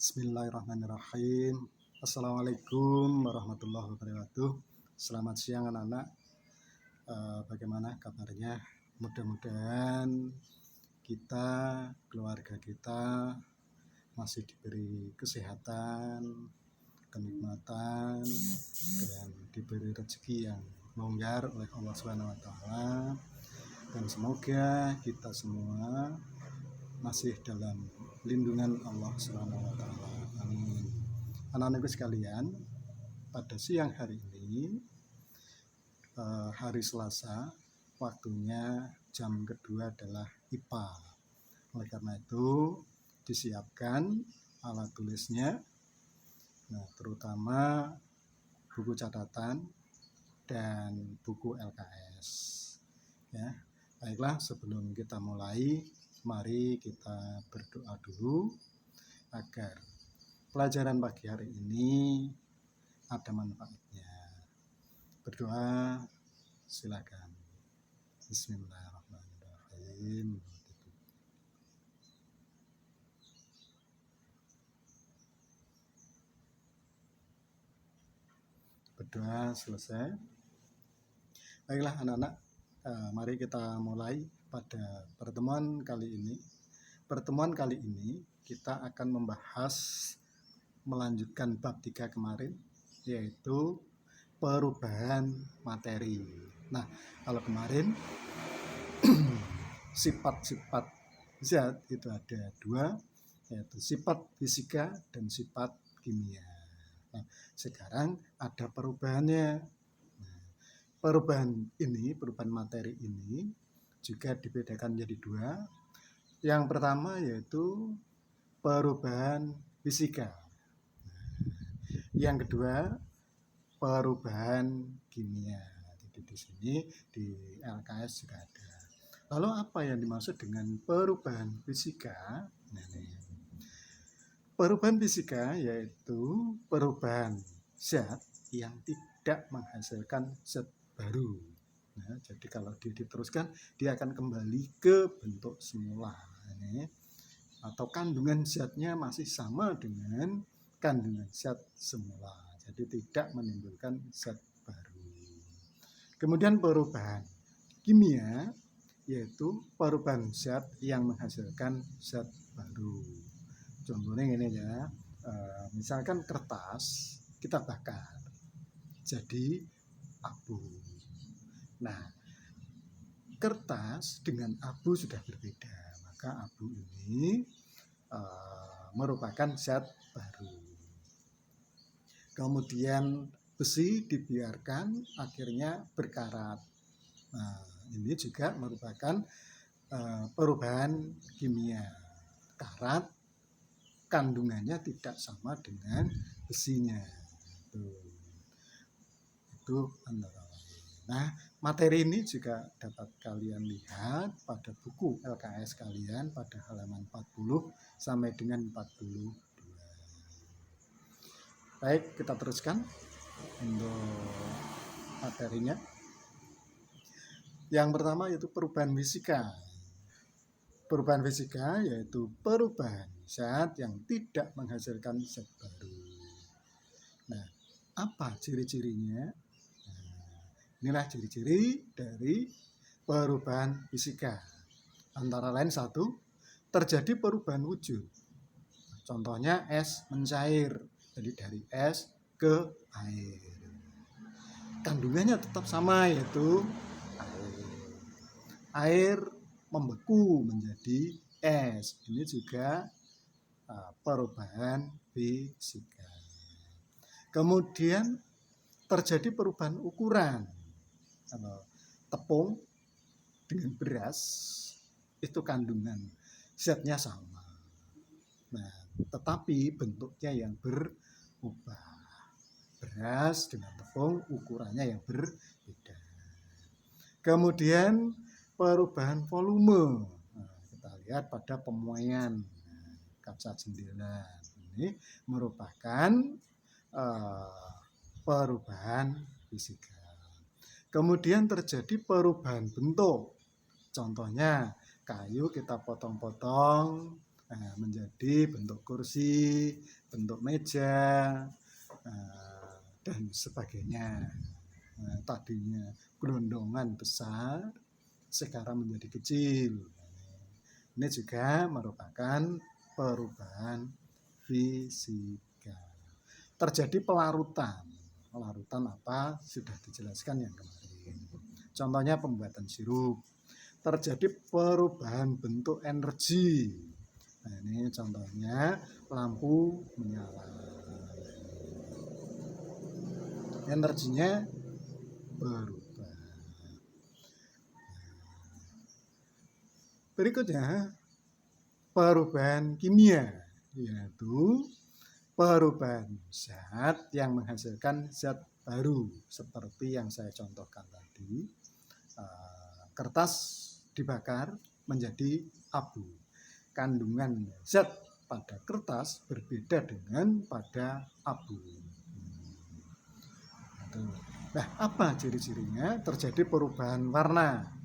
Bismillahirrahmanirrahim. Assalamualaikum warahmatullahi wabarakatuh. Selamat siang anak-anak. Bagaimana kabarnya? Mudah-mudahan kita, keluarga kita masih diberi kesehatan, kenikmatan, dan diberi rezeki yang longgar oleh Allah Subhanahu wa Ta'ala. Dan semoga kita semua masih dalam lindungan Allah Subhanahu wa Ta'ala. Amin. Anak-anakku sekalian, pada siang hari ini, hari Selasa, waktunya jam kedua adalah IPA. Oleh karena itu, disiapkan alat tulisnya, terutama buku catatan dan buku LKS. Ya, baiklah, sebelum kita mulai, mari kita berdoa dulu agar pelajaran pagi hari ini ada manfaatnya. Berdoa, silakan. Bismillahirrahmanirrahim. Berdoa selesai. Baiklah anak-anak, mari kita mulai pada pertemuan kali ini. Pertemuan kali ini kita akan membahas melanjutkan bab 3 kemarin, yaitu perubahan materi. Nah, kalau kemarin sifat-sifat zat itu ada dua, yaitu sifat fisika dan sifat kimia. Nah, sekarang ada perubahannya. Perubahan materi ini juga dibedakan menjadi dua. Yang pertama yaitu perubahan fisika. Yang kedua perubahan kimia. Jadi di sini di LKS juga ada. Lalu apa yang dimaksud dengan perubahan fisika? Perubahan fisika yaitu perubahan zat yang tidak menghasilkan zat baru. Jadi kalau dia diteruskan, dia akan kembali ke bentuk semula. Atau kandungan zatnya masih sama dengan kandungan zat semula. Jadi tidak menimbulkan zat baru. Kemudian perubahan kimia yaitu perubahan zat yang menghasilkan zat baru. Contohnya ini ya, misalkan kertas kita bakar jadi abu. Nah, kertas dengan abu sudah berbeda, maka abu ini merupakan zat baru. Kemudian besi dibiarkan akhirnya berkarat. Nah, ini juga merupakan perubahan kimia. Karat kandungannya tidak sama dengan besinya. Itu antara lain. Nah, materi ini juga dapat kalian lihat pada buku LKS kalian pada halaman 40 sampai dengan 42. Baik, kita teruskan untuk materinya. Yang pertama yaitu perubahan fisika. Perubahan fisika yaitu perubahan zat yang tidak menghasilkan zat baru. Nah, apa ciri-cirinya? Inilah ciri-ciri dari perubahan fisika. Antara lain satu, terjadi perubahan wujud. Contohnya es mencair, jadi dari es ke air. Kandungannya tetap sama, yaitu air. Air membeku menjadi es. Ini juga perubahan fisika. Kemudian terjadi perubahan ukuran. Kalau tepung dengan beras itu kandungan zatnya sama. Nah, tetapi bentuknya yang berubah. Beras dengan tepung ukurannya yang berbeda. Kemudian perubahan volume. Nah, kita lihat pada pemuaian kaca jendela. Ini merupakan perubahan fisika. Kemudian terjadi perubahan bentuk. Contohnya kayu kita potong-potong menjadi bentuk kursi, bentuk meja, dan sebagainya. Tadinya gelondongan besar, sekarang menjadi kecil. Ini juga merupakan perubahan fisika. Terjadi pelarutan. Pelarutan apa? Sudah dijelaskan yang kemarin. Contohnya pembuatan sirup. Terjadi perubahan bentuk energi. Nah, ini contohnya lampu menyala. Energinya berubah. Berikutnya perubahan kimia, yaitu perubahan zat yang menghasilkan zat baru seperti yang saya contohkan tadi. Kertas dibakar menjadi abu. Kandungan zat pada kertas berbeda dengan pada abu. Nah, apa ciri-cirinya? Terjadi perubahan warna.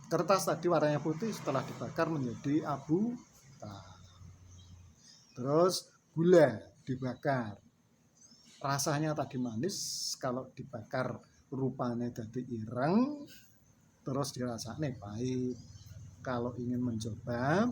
Kertas tadi warnanya putih, setelah dibakar menjadi abu. Terus gula dibakar, rasanya tadi manis, kalau dibakar rupanya jadi ireng, terus dirasanya pahit. Kalau ingin mencoba,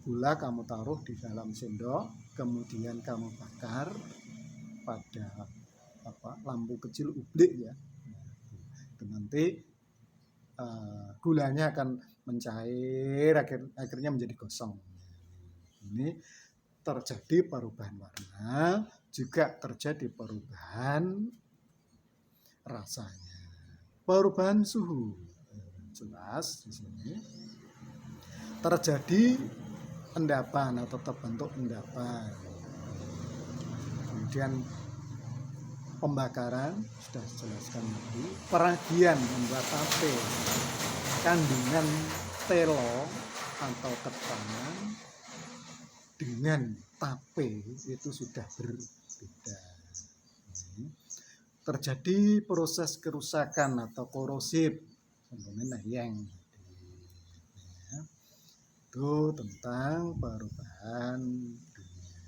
gula kamu taruh di dalam sendok, kemudian kamu bakar pada lampu kecil ublik ya. Nanti gulanya akan mencair, akhirnya menjadi gosong. Ini terjadi perubahan warna, juga terjadi perubahan rasanya, perubahan suhu. Jelas di sini terjadi endapan atau terbentuk endapan. Kemudian pembakaran sudah dijelaskan tadi. Peragian membuat tape, kandungan telo atau ketan dengan tape itu sudah berbeda. Terjadi proses kerusakan atau korosif, contohnya yang itu tentang perubahan dunia.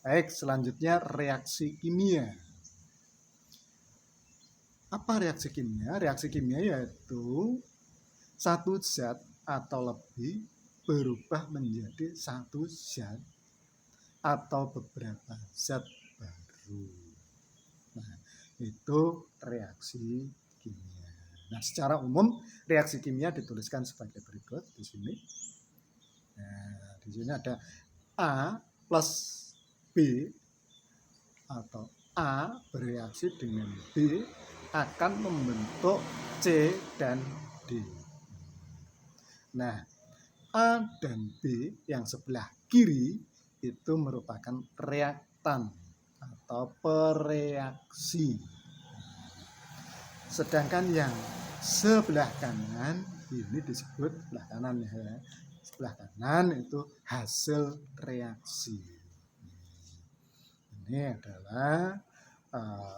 Baik, selanjutnya reaksi kimia. Apa reaksi kimia? Reaksi kimia yaitu satu zat atau lebih berubah menjadi satu zat atau beberapa zat baru. Nah, itu reaksi kimia. Nah, secara umum reaksi kimia dituliskan sebagai berikut di sini. Nah, di sini ada A plus B atau A bereaksi dengan B akan membentuk C dan D. Nah, A dan B yang sebelah kiri itu merupakan reaktan atau pereaksi. Sedangkan yang sebelah kanan ini disebut sebelah kanan ya. Sebelah kanan itu hasil reaksi. Ini adalah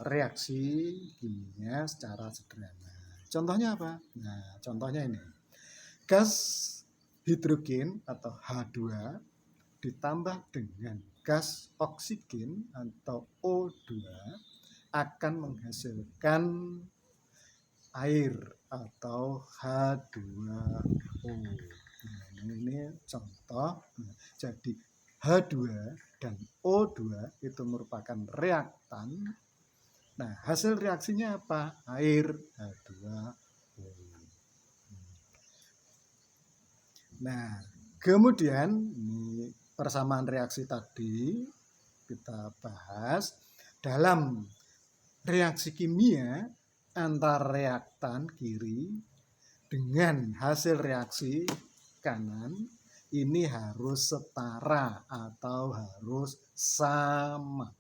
reaksi kimia secara sederhana. Contohnya apa? Nah, contohnya ini. Gas hidrogen atau H2 ditambah dengan gas oksigen atau O2 akan menghasilkan air atau H2O. Nah, ini contoh. Jadi H2 dan O2 itu merupakan reaktan. Nah, hasil reaksinya apa? Air H2O. Nah, kemudian ini persamaan reaksi tadi kita bahas dalam reaksi kimia antara reaktan kiri dengan hasil reaksi kanan ini harus setara atau harus sama.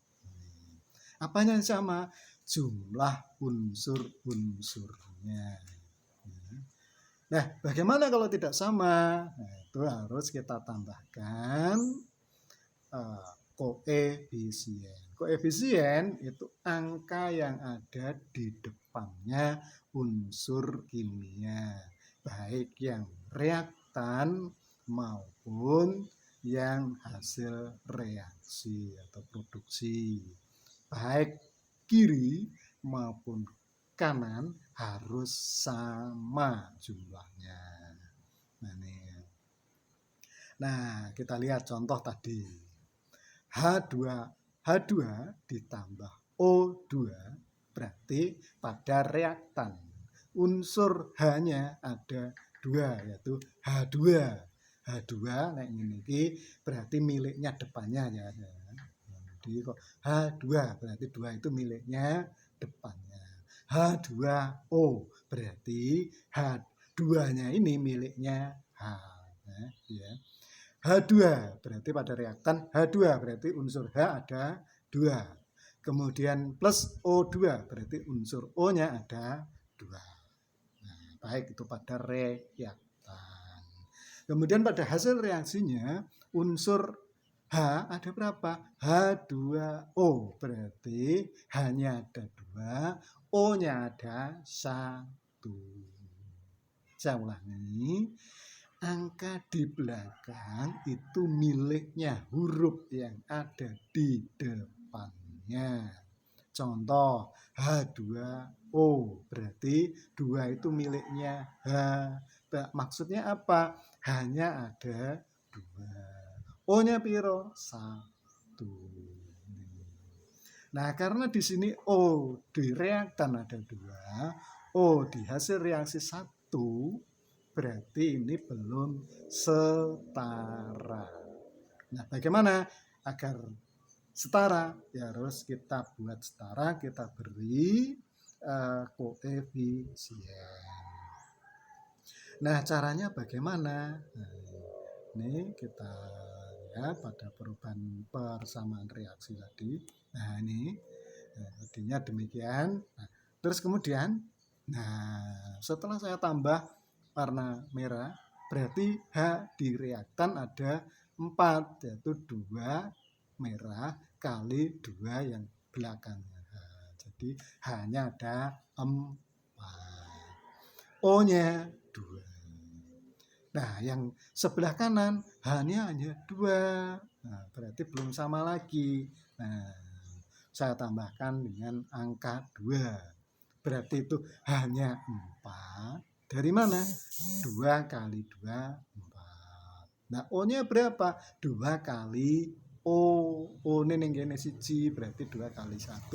Apanya yang sama? Jumlah unsur-unsurnya. Nah, bagaimana kalau tidak sama? Nah, itu harus kita tambahkan koefisien. Koefisien itu angka yang ada di depannya unsur kimia, baik yang reaktan maupun yang hasil reaksi atau produksi. Baik kiri maupun kanan harus sama jumlahnya. Nah, kita lihat contoh tadi. H2 ditambah O2 berarti pada reaktan unsur H-nya ada 2 yaitu H2. H2 nek ngene iki berarti miliknya depannya ya. Jadi kok H2 berarti 2 itu miliknya depannya. H2O berarti H2-nya ini miliknya H. Ya. H2 berarti pada reaktan H2 berarti unsur H ada 2. Kemudian plus O2 berarti unsur O-nya ada 2. Nah, baik itu pada reaktan. Kemudian pada hasil reaksinya unsur H ada berapa? H2O berarti H-nya ada 2, O-nya ada 1. Saya ulangi. Angka di belakang itu miliknya huruf yang ada di depannya. Contoh H2O berarti 2 itu miliknya H. Maksudnya apa? Hanya ada 2. O-nya piro? 1. Nah, karena di sini O di reaktan ada 2, O di hasil reaksi 1, berarti ini belum setara. Nah, bagaimana agar setara? Ya harus kita buat setara, kita beri koefisien. Nah, caranya bagaimana? Nah, ini kita lihat pada perubahan persamaan reaksi tadi. Nah, ini tadinya demikian. Nah, terus kemudian, setelah saya tambah warna merah, berarti H di reaktan ada 4, yaitu 2 merah kali 2 yang belakangnya H. Jadi H-nya ada 4. O-nya 2. Nah, yang sebelah kanan H-nya hanya 2. Nah, berarti belum sama lagi. Nah, saya tambahkan dengan angka 2. Berarti itu hanya 4. Dari mana? 2 kali 2, 4. Nah, O-nya berapa? 2 kali O. O ini yang siji, berarti 2 kali 1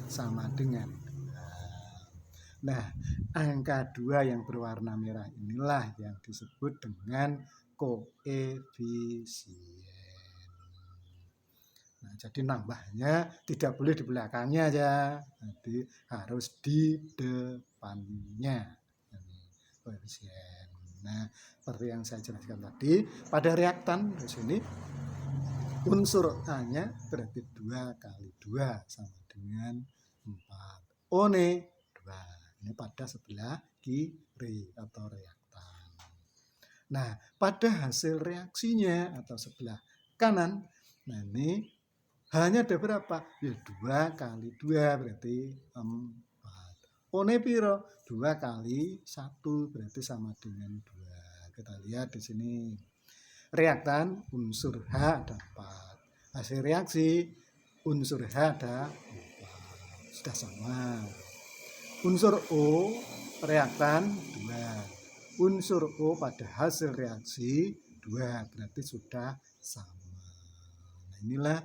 sama dengan 2. Nah, angka 2 yang berwarna merah inilah yang disebut dengan koefisien. Nah, jadi nambahnya tidak boleh di belakangnya aja, jadi harus di depannya. Koefisien. Nah, seperti yang saya jelaskan tadi, pada reaktan di sini unsur A-nya berarti 2 kali 2 sama dengan 4. O-nya 2. Ini pada sebelah kiri atau reaktan. Nah, pada hasil reaksinya atau sebelah kanan, nah ini hanya ada berapa? Ya 2 kali 2 berarti 4. O-nya piro? 2 kali 1 berarti sama dengan 2. Kita lihat di sini. Reaktan unsur H ada 4. Hasil reaksi unsur H ada 4. Sudah sama. Unsur O reaktan 2. Unsur O pada hasil reaksi 2. Berarti sudah sama. Nah, inilah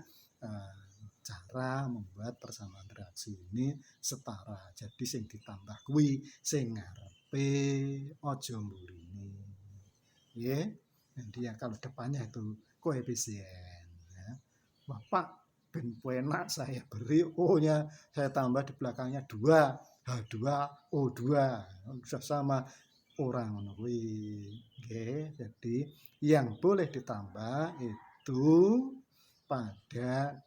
cara membuat persamaan reaksi ini setara. Jadi sing ditambah kuwi sing ngarepe aja mburine. Ya. Jadi ya kalau depannya itu koefisien ya. Bapak ben enak saya beri O-nya, saya tambah di belakangnya 2, H2O2. Sudah sama orang ngono kuwi. Oke, jadi yang boleh ditambah itu pada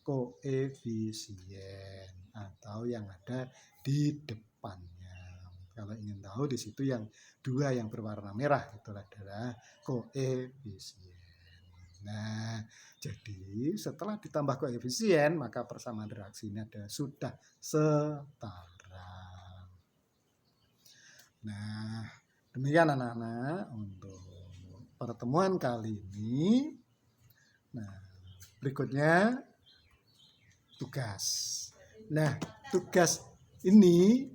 koefisien atau yang ada di depannya. Kalau ingin tahu di situ yang 2 yang berwarna merah itu adalah koefisien. Nah, jadi setelah ditambah koefisien maka persamaan reaksi ini sudah setara. Nah, demikian anak-anak untuk pertemuan kali ini. Nah, berikutnya tugas. Nah, tugas ini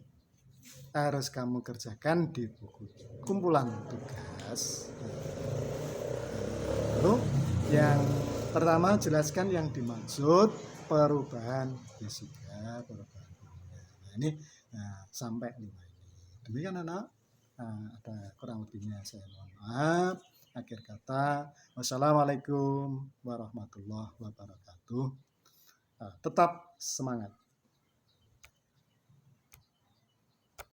harus kamu kerjakan di buku kumpulan tugas. Lalu yang pertama jelaskan yang dimaksud perubahan fisika, perubahan kimia. Nah, ini sampai 5 ini. Demikian anak. Ada kurang lebihnya saya mohon maaf. Akhir kata, wassalamualaikum warahmatullahi wabarakatuh. Tetap semangat.